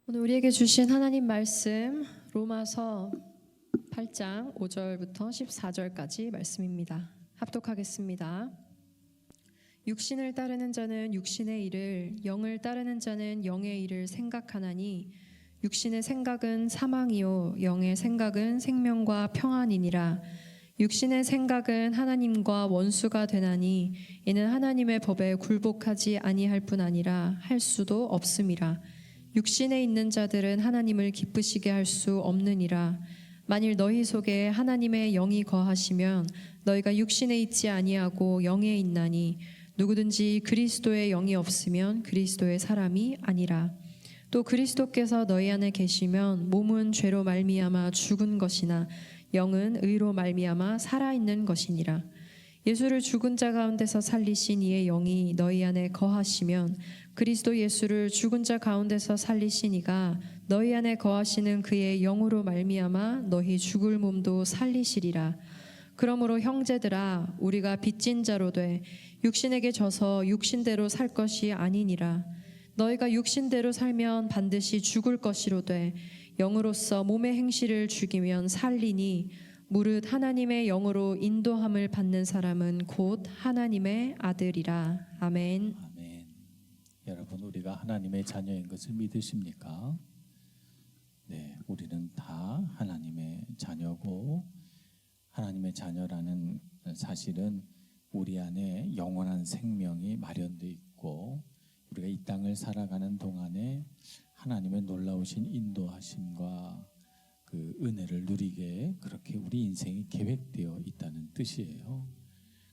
오늘 우리에게 주신 하나님 말씀 로마서 8장 5절부터 14절까지 말씀입니다. 합독하겠습니다. 육신을 따르는 자는 육신의 일을, 영을 따르는 자는 영의 일을 생각하나니 육신의 생각은 사망이요 영의 생각은 생명과 평안이니라. 육신의 생각은 하나님과 원수가 되나니 이는 하나님의 법에 굴복하지 아니할 뿐 아니라 할 수도 없음이라. 육신에 있는 자들은 하나님을 기쁘시게 할 수 없느니라. 만일 너희 속에 하나님의 영이 거하시면 너희가 육신에 있지 아니하고 영에 있나니 누구든지 그리스도의 영이 없으면 그리스도의 사람이 아니라. 또 그리스도께서 너희 안에 계시면 몸은 죄로 말미암아 죽은 것이나 영은 의로 말미암아 살아있는 것이니라. 예수를 죽은 자 가운데서 살리신 이의 영이 너희 안에 거하시면 그리스도 예수를 죽은 자 가운데서 살리신 이가 너희 안에 거하시는 그의 영으로 말미암아 너희 죽을 몸도 살리시리라. 그러므로 형제들아, 우리가 빚진 자로 돼 육신에게 져서 육신대로 살 것이 아니니라. 너희가 육신대로 살면 반드시 죽을 것이로되 영으로서 몸의 행실을 죽이면 살리니 무릇 하나님의 영으로 인도함을 받는 사람은 곧 하나님의 아들이라. 아멘. 아멘. 여러분, 우리가 하나님의 자녀인 것을 믿으십니까? 네, 우리는 다 하나님의 자녀고, 하나님의 자녀라는 사실은 우리 안에 영원한 생명이 마련되어 있고, 우리가 이 땅을 살아가는 동안에 하나님의 놀라우신 인도하심과 그 은혜를 누리게 그렇게 우리 인생이 계획되어 있다는 뜻이에요.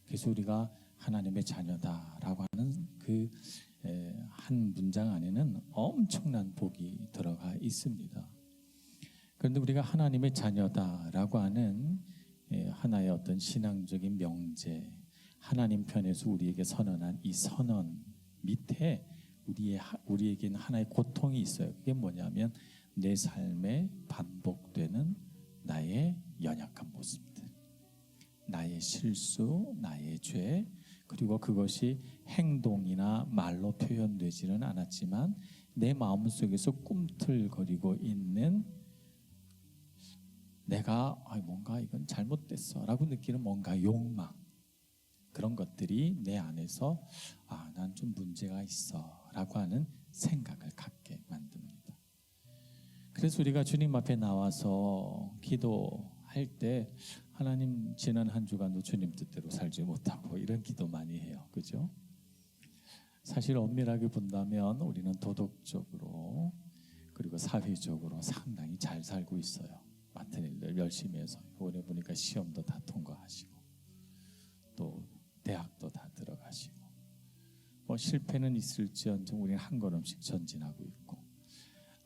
그래서 우리가 하나님의 자녀다라고 하는 그 한 문장 안에는 엄청난 복이 들어가 있습니다. 그런데 우리가 하나님의 자녀다라고 하는 하나의 어떤 신앙적인 명제, 하나님 편에서 우리에게 선언한 이 선언 밑에 우리에게는 하나의 고통이 있어요. 그게 뭐냐면 내 삶에 반복되는 나의 연약한 모습들, 나의 실수, 나의 죄, 그리고 그것이 행동이나 말로 표현되지는 않았지만 내 마음속에서 꿈틀거리고 있는 내가 뭔가 이건 잘못됐어 라고 느끼는 뭔가 욕망, 그런 것들이 내 안에서 난 좀 문제가 있어 라고 하는 생각을 갖게 만듭니다. 그래서 우리가 주님 앞에 나와서 기도할 때 하나님, 지난 한 주간도 주님 뜻대로 살지 못하고 이런 기도 많이 해요. 그죠? 사실 엄밀하게 본다면 우리는 도덕적으로 그리고 사회적으로 상당히 잘 살고 있어요. 맡은 일들 열심히 해서 이번에 보니까 시험도 다 통과하시고 또 대학도 다 들어가시고 실패는 있을지언정 우리는 한 걸음씩 전진하고 있고,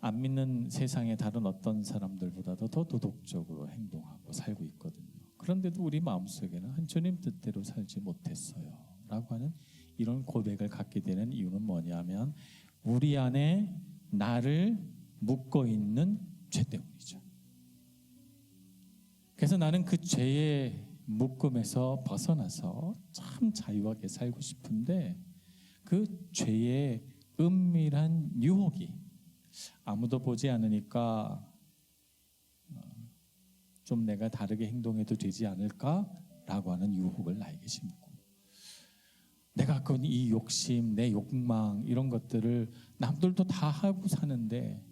안 믿는 세상의 다른 어떤 사람들보다도 더 도덕적으로 행동하고 살고 있거든요. 그런데도 우리 마음속에는 주님 뜻대로 살지 못했어요 라고 하는 이런 고백을 갖게 되는 이유는 뭐냐면 우리 안에 나를 묶고 있는 죄 때문이죠. 그래서 나는 그 죄의 묶음에서 벗어나서 참 자유하게 살고 싶은데 그 죄의 은밀한 유혹이 아무도 보지 않으니까 좀 내가 다르게 행동해도 되지 않을까라고 하는 유혹을 나에게 심고, 내가 갖고 있는 이 욕심, 내 욕망 이런 것들을 남들도 다 하고 사는데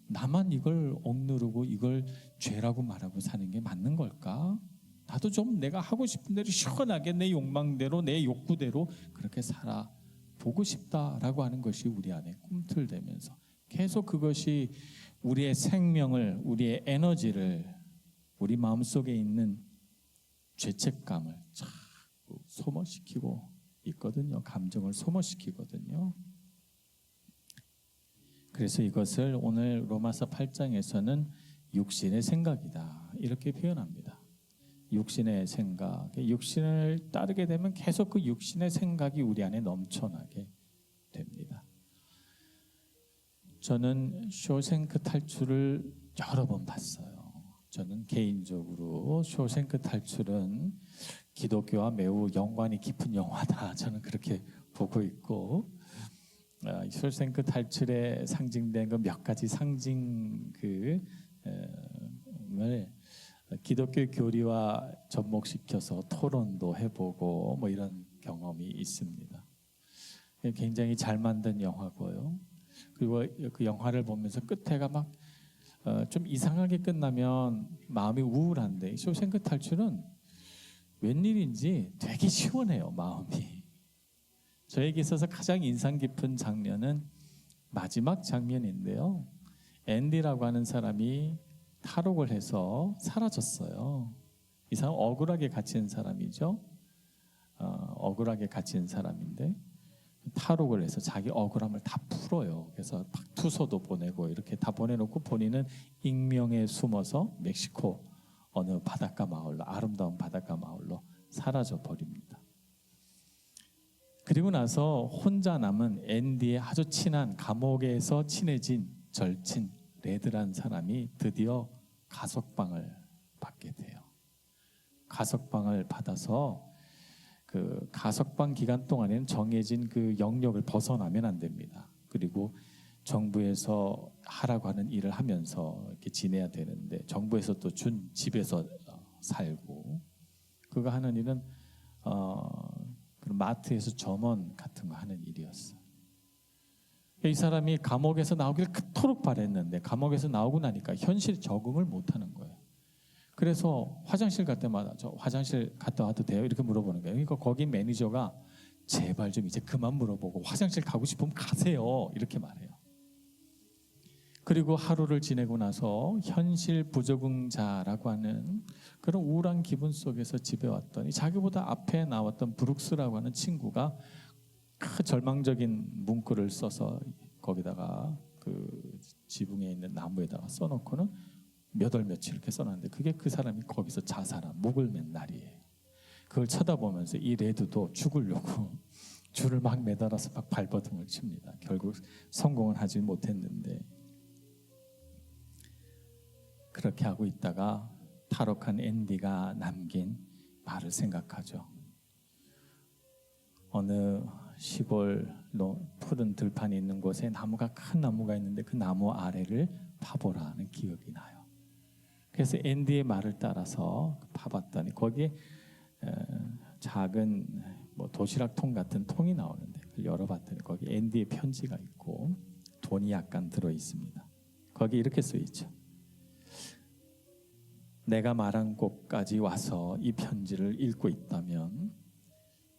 나만 이걸 억누르고 이걸 죄라고 말하고 사는 게 맞는 걸까? 나도 좀 내가 하고 싶은 대로 시원하게 내 욕망대로 내 욕구대로 그렇게 살아보고 싶다라고 하는 것이 우리 안에 꿈틀대면서 계속 그것이 우리의 생명을, 우리의 에너지를, 우리 마음속에 있는 죄책감을 자꾸 소모시키고 있거든요. 감정을 소모시키거든요. 그래서 이것을 오늘 로마서 8장에서는 육신의 생각이다 이렇게 표현합니다. 육신의 생각, 육신을 따르게 되면 계속 그 육신의 생각이 우리 안에 넘쳐나게 됩니다. 저는 쇼생크 탈출을 여러 번 봤어요. 저는 개인적으로 쇼생크 탈출은 기독교와 매우 연관이 깊은 영화다 저는 그렇게 보고 있고, 쇼생크 탈출에 상징된 그 몇 가지 상징 을 기독교 교리와 접목시켜서 토론도 해보고 뭐 이런 경험이 있습니다. 굉장히 잘 만든 영화고요. 그리고 그 영화를 보면서 끝에가 막 좀 이상하게 끝나면 마음이 우울한데 쇼생크 탈출은 웬일인지 되게 시원해요, 마음이. 저에게 있어서 가장 인상 깊은 장면은 마지막 장면인데요. 앤디라고 하는 사람이 탈옥을 해서 사라졌어요. 이 사람 억울하게 갇힌 사람이죠. 억울하게 갇힌 사람인데 탈옥을 해서 자기 억울함을 다 풀어요. 그래서 투서도 보내고 이렇게 다 보내놓고 본인은 익명에 숨어서 멕시코 어느 바닷가 마을로, 아름다운 바닷가 마을로 사라져 버립니다. 그리고 나서 혼자 남은 앤디의 아주 친한, 감옥에서 친해진 절친 레드란 사람이 드디어 가석방을 받게 돼요. 가석방을 받아서 그 가석방 기간 동안에는 정해진 그 영역을 벗어나면 안 됩니다. 그리고 정부에서 하라고 하는 일을 하면서 이렇게 지내야 되는데 정부에서 또 준 집에서 살고, 그가 하는 일은 마트에서 점원 같은 거 하는 일이었어요. 이 사람이 감옥에서 나오기를 그토록 바랬는데 감옥에서 나오고 나니까 현실에 적응을 못하는 거예요. 그래서 화장실 갈 때마다 저 화장실 갔다 와도 돼요? 이렇게 물어보는 거예요. 그러니까 거기 매니저가 제발 좀 이제 그만 물어보고 화장실 가고 싶으면 가세요, 이렇게 말해요. 그리고 하루를 지내고 나서 현실 부적응자라고 하는 그런 우울한 기분 속에서 집에 왔더니 자기보다 앞에 나왔던 브룩스라고 하는 친구가 그 절망적인 문구를 써서 거기다가 그 지붕에 있는 나무에다가 써놓고는 몇 월 며칠 이렇게 써놨는데 그게 그 사람이 거기서 자살한, 목을 맨 날이에요. 그걸 쳐다보면서 이 레드도 죽으려고 줄을 막 매달아서 막 발버둥을 칩니다. 결국 성공은 하지 못했는데, 그렇게 하고 있다가 탈옥한 앤디가 남긴 말을 생각하죠. 어느 시골 푸른 들판이 있는 곳에 큰 나무가 있는데 그 나무 아래를 파보라는 기억이 나요. 그래서 앤디의 말을 따라서 파봤더니 거기에 작은 뭐 도시락통 같은 통이 나오는데 그걸 열어봤더니 거기 앤디의 편지가 있고 돈이 약간 들어 있습니다. 거기 이렇게 써 있죠. 내가 말한 곳까지 와서 이 편지를 읽고 있다면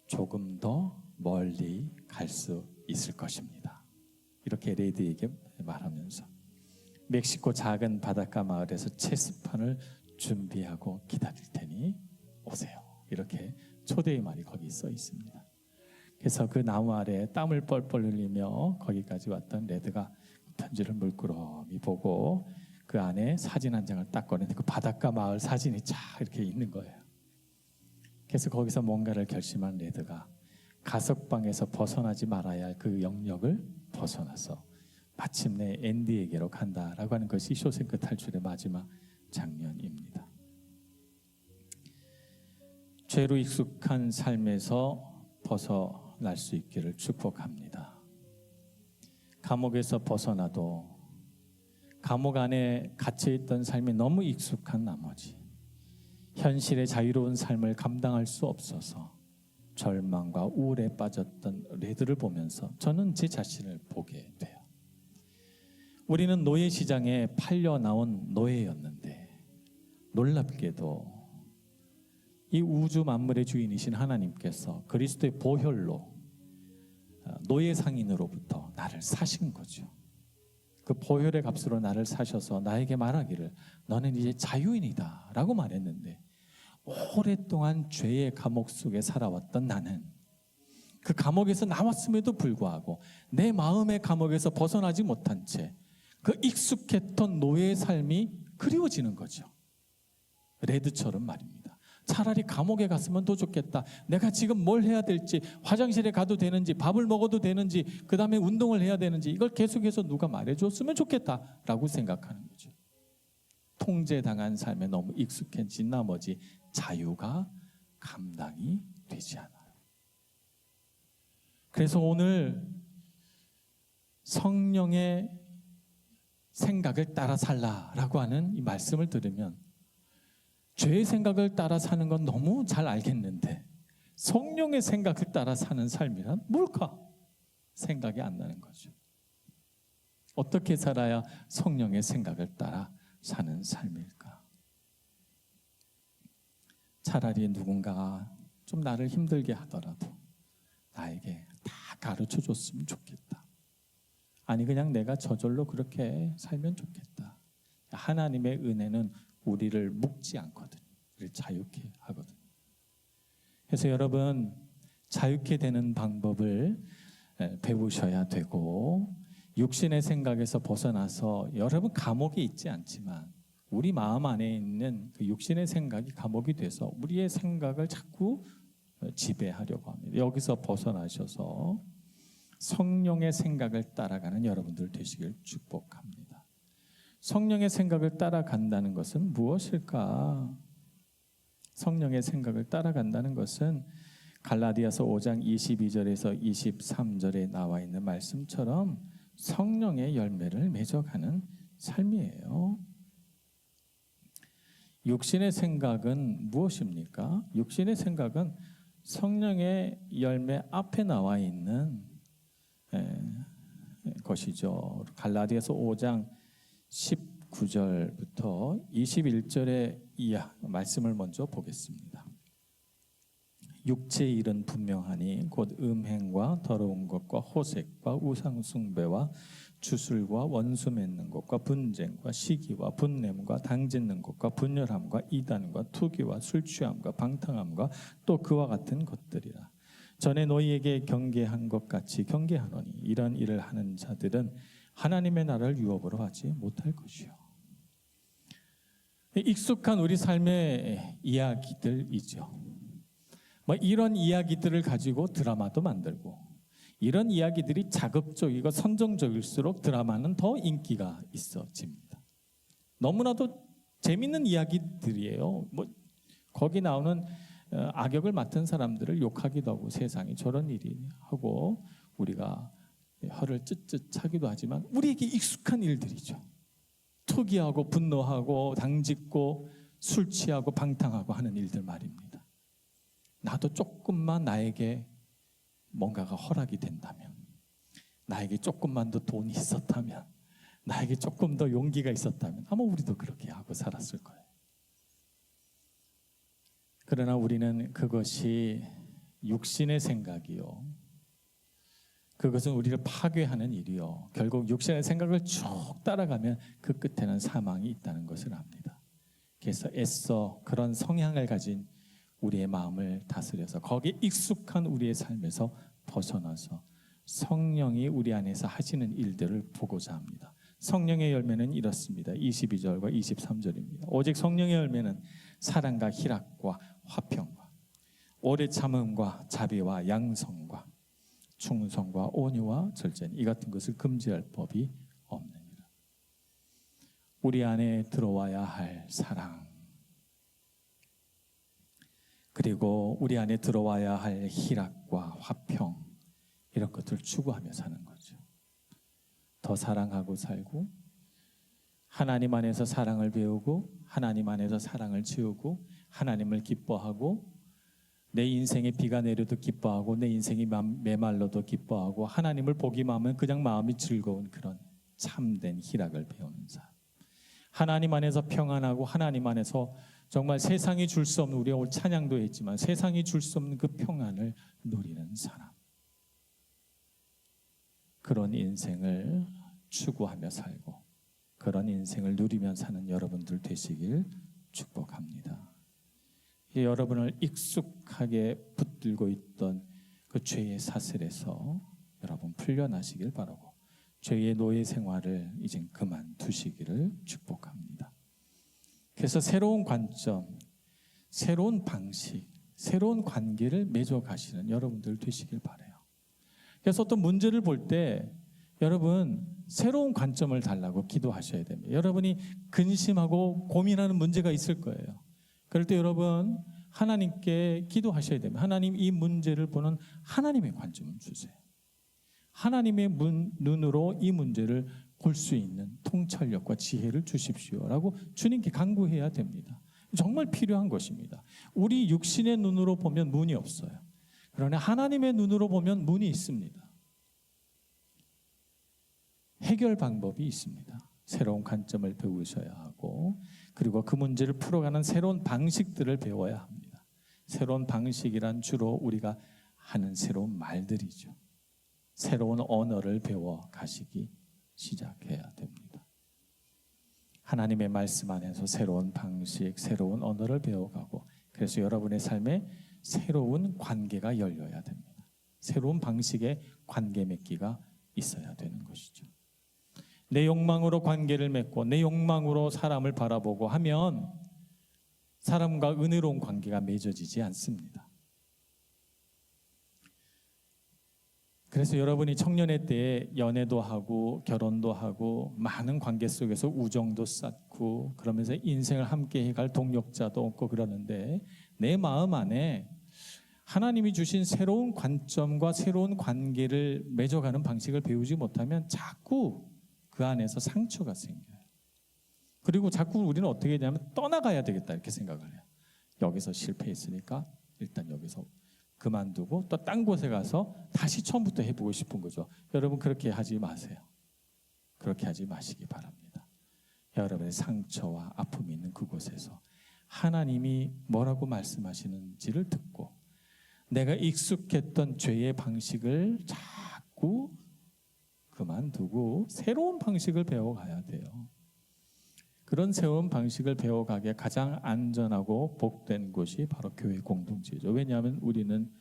조금 더 멀리 갈 수 있을 것입니다. 이렇게 레드에게 말하면서 멕시코 작은 바닷가 마을에서 체스판을 준비하고 기다릴 테니 오세요. 이렇게 초대의 말이 거기 써 있습니다. 그래서 그 나무 아래에 땀을 뻘뻘 흘리며 거기까지 왔던 레드가 편지를 물끄러미 보고 그 안에 사진 한 장을 딱 꺼내는데 그 바닷가 마을 사진이 쫙 이렇게 있는 거예요. 그래서 거기서 뭔가를 결심한 레드가 가석방에서 벗어나지 말아야 할 그 영역을 벗어나서 마침내 앤디에게로 간다라고 하는 것이 쇼생크 탈출의 마지막 장면입니다. 죄로 익숙한 삶에서 벗어날 수 있기를 축복합니다. 감옥에서 벗어나도 감옥 안에 갇혀있던 삶이 너무 익숙한 나머지 현실의 자유로운 삶을 감당할 수 없어서 절망과 우울에 빠졌던 레드를 보면서 저는 제 자신을 보게 돼요. 우리는 노예 시장에 팔려 나온 노예였는데 놀랍게도 이 우주 만물의 주인이신 하나님께서 그리스도의 보혈로 노예 상인으로부터 나를 사신 거죠. 그 보혈의 값으로 나를 사셔서 나에게 말하기를 너는 이제 자유인이다 라고 말했는데, 오랫동안 죄의 감옥 속에 살아왔던 나는 그 감옥에서 나왔음에도 불구하고 내 마음의 감옥에서 벗어나지 못한 채 그 익숙했던 노예의 삶이 그리워지는 거죠. 레드처럼 말입니다. 차라리 감옥에 갔으면 더 좋겠다. 내가 지금 뭘 해야 될지, 화장실에 가도 되는지, 밥을 먹어도 되는지, 그 다음에 운동을 해야 되는지 이걸 계속해서 누가 말해줬으면 좋겠다라고 생각하는 거죠. 통제당한 삶에 너무 익숙해진 나머지 자유가 감당이 되지 않아요. 그래서 오늘 성령의 생각을 따라 살라라고 하는 이 말씀을 들으면 죄의 생각을 따라 사는 건 너무 잘 알겠는데 성령의 생각을 따라 사는 삶이란 뭘까? 생각이 안 나는 거죠. 어떻게 살아야 성령의 생각을 따라 사는 삶일까? 차라리 누군가가 좀 나를 힘들게 하더라도 나에게 다 가르쳐 줬으면 좋겠다. 아니 그냥 내가 저절로 그렇게 살면 좋겠다. 하나님의 은혜는 우리를 묶지 않거든. 우리를 자유케 하거든. 그래서 여러분 자유케 되는 방법을 배우셔야 되고 육신의 생각에서 벗어나서 여러분 감옥에 있지 않지만 우리 마음 안에 있는 그 육신의 생각이 감옥이 돼서 우리의 생각을 자꾸 지배하려고 합니다. 여기서 벗어나셔서 성령의 생각을 따라가는 여러분들 되시길 축복합니다. 성령의 생각을 따라간다는 것은 무엇일까? 성령의 생각을 따라간다는 것은 갈라디아서 5장 22절에서 23절에 나와 있는 말씀처럼 성령의 열매를 맺어가는 삶이에요. 육신의 생각은 무엇입니까? 육신의 생각은 성령의 열매 앞에 나와 있는 것이죠. 갈라디아서 5장 19절부터 21절의 말씀을 먼저 보겠습니다. 육체의 일은 분명하니 곧 음행과 더러운 것과 호색과 우상숭배와 주술과 원수 맺는 것과 분쟁과 시기와 분냄과 당짓는 것과 분열함과 이단과 투기와 술취함과 방탕함과 또 그와 같은 것들이라. 전에 너희에게 경계한 것 같이 경계하노니 이런 일을 하는 자들은 하나님의 나라를 유업으로 하지 못할 것이요. 익숙한 우리 삶의 이야기들이죠. 이런 이야기들을 가지고 드라마도 만들고 이런 이야기들이 자극적이고 선정적일수록 드라마는 더 인기가 있어집니다. 너무나도 재밌는 이야기들이에요. 거기 나오는 악역을 맡은 사람들을 욕하기도 하고 세상에 저런 일이 하고 우리가 혀를 쯧쯧 차기도 하지만 우리에게 익숙한 일들이죠. 투기하고 분노하고 당짓고 술 취하고 방탕하고 하는 일들 말입니다. 나도 조금만 나에게 뭔가가 허락이 된다면, 나에게 조금만 더 돈이 있었다면, 나에게 조금 더 용기가 있었다면 아마 우리도 그렇게 하고 살았을 거예요. 그러나 우리는 그것이 육신의 생각이요, 그것은 우리를 파괴하는 일이요, 결국 육신의 생각을 쭉 따라가면 그 끝에는 사망이 있다는 것을 압니다. 그래서 애써 그런 성향을 가진 우리의 마음을 다스려서 거기에 익숙한 우리의 삶에서 벗어나서 성령이 우리 안에서 하시는 일들을 보고자 합니다. 성령의 열매는 이렇습니다. 22절과 23절입니다. 오직 성령의 열매는 사랑과 희락과 화평과 오래 참음과 자비와 양성과 충성과 온유와 절제니 이 같은 것을 금지할 법이 없느니라. 우리 안에 들어와야 할 사랑, 그리고 우리 안에 들어와야 할 희락과 화평, 이런 것들을 추구하며 사는 거죠. 더 사랑하고 살고 하나님 안에서 사랑을 배우고 하나님 안에서 사랑을 지우고 하나님을 기뻐하고 내 인생에 비가 내려도 기뻐하고 내 인생이 메말라도 기뻐하고 하나님을 보기만 하면 그냥 마음이 즐거운 그런 참된 희락을 배우는 삶. 하나님 안에서 평안하고 하나님 안에서 정말 세상이 줄 수 없는, 우리가 오늘 찬양도 했지만 세상이 줄 수 없는 그 평안을 누리는 사람, 그런 인생을 추구하며 살고 그런 인생을 누리며 사는 여러분들 되시길 축복합니다. 여러분을 익숙하게 붙들고 있던 그 죄의 사슬에서 여러분 풀려나시길 바라고 죄의 노예 생활을 이젠 그만두시기를 축복합니다. 그래서 새로운 관점, 새로운 방식, 새로운 관계를 맺어가시는 여러분들 되시길 바라요. 그래서 어떤 문제를 볼 때 여러분 새로운 관점을 달라고 기도하셔야 됩니다. 여러분이 근심하고 고민하는 문제가 있을 거예요. 그럴 때 여러분 하나님께 기도하셔야 됩니다. 하나님, 이 문제를 보는 하나님의 관점을 주세요. 하나님의 눈으로 이 문제를 볼 수 있는 통찰력과 지혜를 주십시오라고 주님께 간구해야 됩니다. 정말 필요한 것입니다. 우리 육신의 눈으로 보면 문이 없어요. 그러나 하나님의 눈으로 보면 문이 있습니다. 해결 방법이 있습니다. 새로운 관점을 배우셔야 하고, 그리고 그 문제를 풀어가는 새로운 방식들을 배워야 합니다. 새로운 방식이란 주로 우리가 하는 새로운 말들이죠. 새로운 언어를 배워 가시기 시작해야 됩니다. 하나님의 말씀 안에서 새로운 방식, 새로운 언어를 배워가고, 그래서 여러분의 삶에 새로운 관계가 열려야 됩니다. 새로운 방식의 관계 맺기가 있어야 되는 것이죠. 내 욕망으로 관계를 맺고 내 욕망으로 사람을 바라보고 하면 사람과 은혜로운 관계가 맺어지지 않습니다. 그래서 여러분이 청년의 때에 연애도 하고 결혼도 하고 많은 관계 속에서 우정도 쌓고 그러면서 인생을 함께 해갈 동력자도 없고 그러는데, 내 마음 안에 하나님이 주신 새로운 관점과 새로운 관계를 맺어가는 방식을 배우지 못하면 자꾸 그 안에서 상처가 생겨요. 그리고 자꾸 우리는 어떻게 되냐면 떠나가야 되겠다 이렇게 생각을 해요. 여기서 실패했으니까 일단 여기서 그만두고 또 딴 곳에 가서 다시 처음부터 해보고 싶은 거죠. 여러분 그렇게 하지 마세요. 그렇게 하지 마시기 바랍니다. 여러분의 상처와 아픔이 있는 그곳에서 하나님이 뭐라고 말씀하시는지를 듣고 내가 익숙했던 죄의 방식을 자꾸 그만두고 새로운 방식을 배워가야 돼요. 그런 새로운 방식을 배워가기에 가장 안전하고 복된 곳이 바로 교회 공동체죠. 왜냐하면 우리는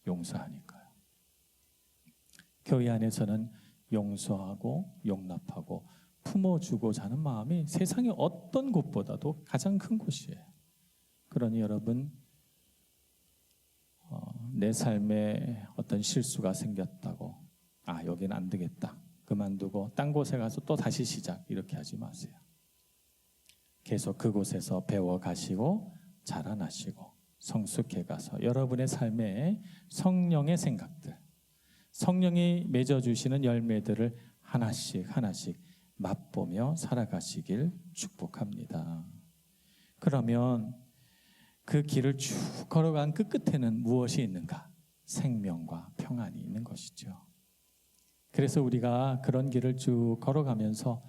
용서하니까요. 교회 안에서는 용서하고 용납하고 품어주고자 하는 마음이 세상의 어떤 곳보다도 가장 큰 곳이에요. 그러니 여러분, 내 삶에 어떤 실수가 생겼다고 여기는 안 되겠다 그만두고 딴 곳에 가서 또 다시 시작 이렇게 하지 마세요. 계속 그곳에서 배워가시고 자라나시고 성숙해 가서 여러분의 삶에 성령의 생각들, 성령이 맺어주시는 열매들을 하나씩 하나씩 맛보며 살아가시길 축복합니다. 그러면 그 길을 쭉 걸어간 그 끝에는 무엇이 있는가? 생명과 평안이 있는 것이죠. 그래서 우리가 그런 길을 쭉 걸어가면서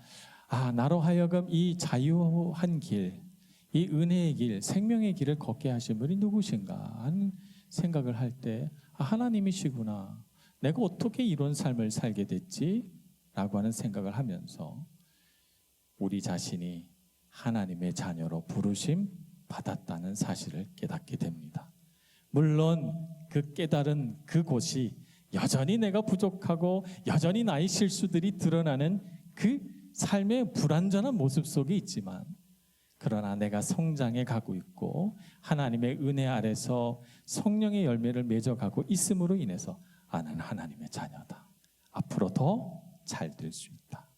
나로 하여금 이 자유한 길, 이 은혜의 길, 생명의 길을 걷게 하신 분이 누구신가 하는 생각을 할 때 하나님이시구나. 내가 어떻게 이런 삶을 살게 됐지? 라고 하는 생각을 하면서 우리 자신이 하나님의 자녀로 부르심 받았다는 사실을 깨닫게 됩니다. 물론 그 깨달은 그곳이 여전히 내가 부족하고 여전히 나의 실수들이 드러나는 그 삶의 불완전한 모습 속에 있지만, 그러나 내가 성장해 가고 있고 하나님의 은혜 아래서 성령의 열매를 맺어가고 있음으로 인해서 나는 하나님의 자녀다. 앞으로 더 잘 될 수 있다.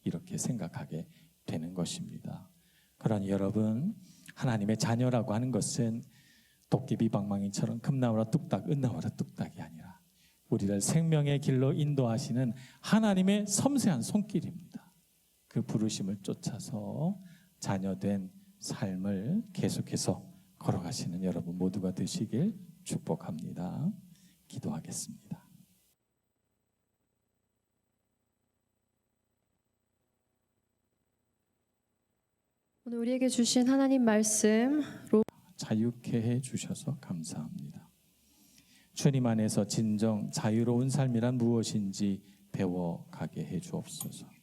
이렇게 생각하게 되는 것입니다. 그러니 여러분, 하나님의 자녀라고 하는 것은 도깨비 방망이처럼 금 나와라 뚝딱 은 나와라 뚝딱이 아니라 우리를 생명의 길로 인도하시는 하나님의 섬세한 손길입니다. 그 부르심을 쫓아서 자녀된 삶을 계속해서 걸어가시는 여러분 모두가 되시길 축복합니다. 기도하겠습니다. 오늘 우리에게 주신 하나님 말씀 자유케 해 주셔서 감사합니다. 주님 안에서 진정 자유로운 삶이란 무엇인지 배워가게 해 주옵소서.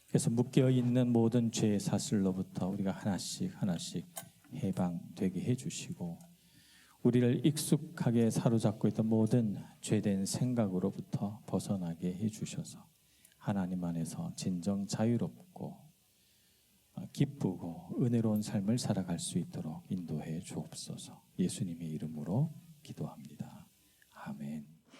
그래서 묶여있는 모든 죄의 사슬로부터 우리가 하나씩 하나씩 해방되게 해주시고, 우리를 익숙하게 사로잡고 있던 모든 죄된 생각으로부터 벗어나게 해주셔서 하나님 안에서 진정 자유롭고 기쁘고 은혜로운 삶을 살아갈 수 있도록 인도해 주옵소서. 예수님의 이름으로 기도합니다.